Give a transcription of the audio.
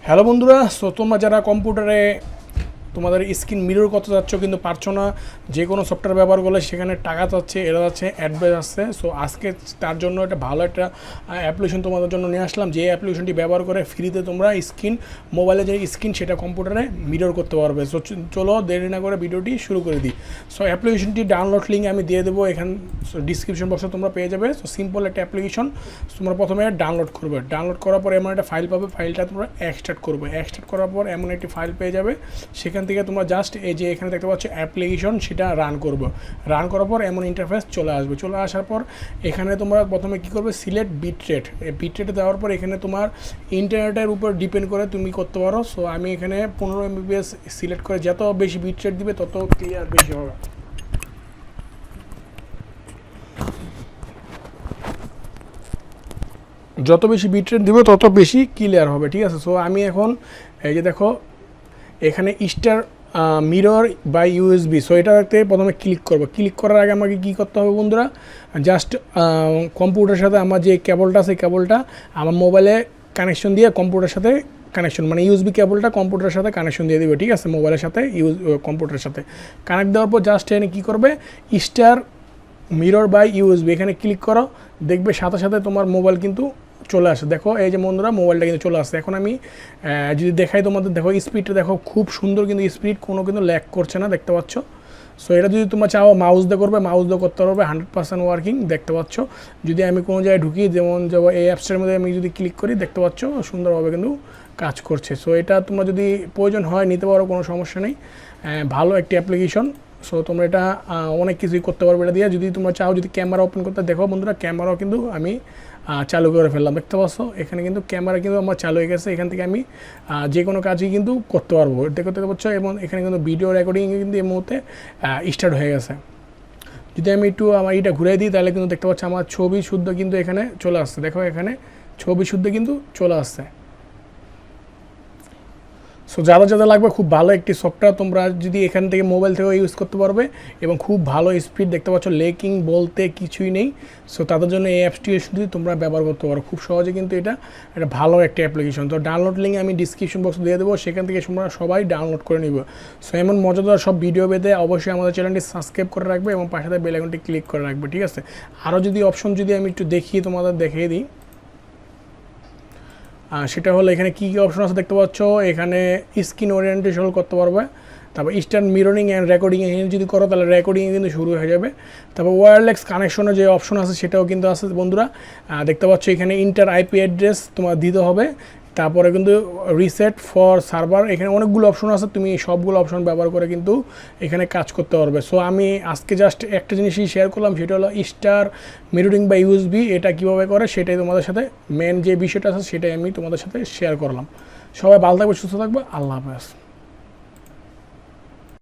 Hello বন্ধুরা, so তোমরা যারা কম্পিউটারে তোমাদের স্ক্রিন মিরর করতে যাচ্ছ কিন্তু পারছো না, যে কোনো সফটওয়্যার ব্যবহার করলে সেখানে টাকা যাচ্ছে, এরা যাচ্ছে, অ্যাডভাইস আসছে। সো আজকে তার জন্য একটা ভালো একটা অ্যাপ্লিকেশন তোমাদের জন্য নিয়ে আসলাম, যে অ্যাপ্লিকেশনটি ব্যবহার করে ফ্রিতে তোমরা স্ক্রিন, মোবাইলে যে স্ক্রিন সেটা কম্পিউটারে মিরর করতে পারবে। সো চলো দেরি না করে ভিডিওটি শুরু করে দিই। সো অ্যাপ্লিকেশনটি ডাউনলোড লিঙ্ক আমি দিয়ে দেবো এখান ডিসক্রিপশন বক্সে, তোমরা পেয়ে যাবে। সো সিম্পল একটা অ্যাপ্লিকেশন, তোমরা প্রথমে ডাউনলোড করবে। ডাউনলোড করার পর এমন একটা ফাইল পাবে, ফাইলটা তোমরা এক্সট্রাক্ট করবে। এক্সট্রাক্ট করার পর এমন একটি ফাইল পেয়ে যাবে, সেখান থেকে তোমরা জাস্ট এই যে এখানে দেখতে পাচ্ছ অ্যাপ্লিকেশন, সেটা রান করবে। রান করার পর এমন ইন্টারফেস চলে আসবে। চলে আসার পর এখানে তোমরা প্রথমে কী করবে, সিলেক্ট বিটরেট। বিটরেটে দেওয়ার পর এখানে তোমার ইন্টারনেটের উপর ডিপেন্ড করে তুমি করতে পারো। সো আমি এখানে 15 MBPS সিলেক্ট করে, যত বেশি বিটরেট দিবে তত ক্লিয়ার বেশি হবে। যত বেশি বিটরেট দিবে তত বেশি ক্লিয়ার হবে, ঠিক আছে। সো আমি এখন এই যে দেখো এখানে star mirror by USB, so এটাতে প্রথমে ক্লিক করবো। ক্লিক করার আগে আমাকে কী করতে হবে বন্ধুরা, জাস্ট কম্পিউটারের সাথে আমার যে কেবলটা আছে, কেবলটা আমার মোবাইলে কানেকশন দিয়ে কম্পিউটারের সাথে কানেকশন, মানে ইউএসবি কেবলটা কম্পিউটারের সাথে কানেকশন দিয়ে দিবে, ঠিক আছে। মোবাইলের সাথে কম্পিউটারের সাথে কানেক্ট দেওয়ার পর জাস্ট এখানে কী করবে, স্টার মিরর বাই ইউএসবি এখানে ক্লিক করো। দেখবে সাথে সাথে তোমার মোবাইল কিন্তু চলে আসে। দেখো এই যে বন্ধুরা মোবাইলটা কিন্তু চলে আসছে। এখন আমি যদি দেখাই তোমাদের, দেখো স্পিডটা দেখো খুব সুন্দর, কিন্তু স্পিড কোনো কিন্তু ল্যাগ করছে না, দেখতে পাচ্ছ। সো এটা যদি তোমরা চাও মাউস দিয়ে করবে, মাউস দিয়ে করতে পারবে, 100% ওয়ার্কিং, দেখতে পাচ্ছ। যদি আমি কোনো জায়গায় ঢুকি, যেমন যাবো এই অ্যাপসটার মধ্যে, আমি যদি ক্লিক করি, দেখতে পাচ্ছ সুন্দরভাবে কিন্তু কাজ করছে। সো এটা তোমরা যদি প্রয়োজন হয় নিতে পারো, কোনো সমস্যা নেই, ভালো একটি অ্যাপ্লিকেশন। সো তোমরা এটা অনেক কিছুই করতে পারবে এটা দিয়ে। যদি তোমরা চাও যদি ক্যামেরা ওপেন করতে, দেখো বন্ধুরা ক্যামেরাও কিন্তু আমি চালু করে ফেললাম, দেখতে পাচ্ছ। এখানে কিন্তু ক্যামেরা কিন্তু আমার চালু হয়ে গেছে। এখান থেকে আমি যে কোনো কাজই কিন্তু করতে পারবো, দেখতে পাচ্ছ। এবং এখানে কিন্তু ভিডিও রেকর্ডিং কিন্তু এই মুহূর্তে স্টার্ট হয়ে গেছে। যদি আমি একটু আমার এটা ঘুরে দিই, তাহলে কিন্তু দেখতে পাচ্ছ আমার ছবি শুদ্ধ কিন্তু এখানে চলে আসছে। দেখো এখানে ছবি শুদ্ধ কিন্তু চলে আসছে। সো যারা লাগবে, খুব ভালো একটি সফটওয়্যার, তোমরা যদি এখান থেকে মোবাইল থেকেও ইউজ করতে পারবে এবং খুব ভালো স্পিড, দেখতে পাচ্ছ লেকিং বলতে কিছুই নেই। সো তাদের জন্য এই অ্যাপসটি যদি তোমরা ব্যবহার করতে পারো খুব সহজে, কিন্তু এটা ভালো একটি অ্যাপ্লিকেশন। তো ডাউনলোড লিঙ্ক আমি ডিসক্রিপশন বক্সে দিয়ে দেবো, সেখান থেকে তোমরা সবাই ডাউনলোড করে নিব। সো এমন মজাদার সব ভিডিও পেতে অবশ্যই আমাদের চ্যানেলটি সাবস্ক্রাইব করে রাখবে এবং পাশে বেল আইকনটি ক্লিক করে রাখবে, ঠিক আছে। আরও যদি অপশন যদি আমি একটু দেখিয়ে তোমাদের দেখিয়ে দিই, সেটা হলো এখানে কী কী অপশন আছে দেখতে পাচ্ছ। এখানে স্ক্রিন ওরিয়েন্টেশন করতে পারবে, তারপর ইনস্ট্যান্ট মিররিং অ্যান্ড রেকর্ডিং যদি করো তাহলে রেকর্ডিং কিন্তু শুরু হয়ে যাবে। তারপর ওয়্যারলেস কানেকশনের যে অপশন আছে সেটাও কিন্তু আছে বন্ধুরা, দেখতে পাচ্ছ। এখানে ইন্টার আইপি অ্যাড্রেস তোমার দিতে হবে, তারপরে কিন্তু রিসেট ফর সার্ভার, এখানে অনেকগুলো অপশন আছে, তুমি সবগুলো অপশন ব্যবহার করে কিন্তু এখানে কাজ করতে পারবে। সো আমি আজকে জাস্ট একটা জিনিসই শেয়ার করলাম, সেটা হলো স্টার মিররিং বা ইউএসবি, এটা কীভাবে করে সেটাই তোমাদের সাথে মেন যে বিষয়টা আছে সেটাই আমি তোমাদের সাথে শেয়ার করলাম। সবাই ভালো থাকবে, সুস্থ থাকবে, আল্লাহ হাফেজ।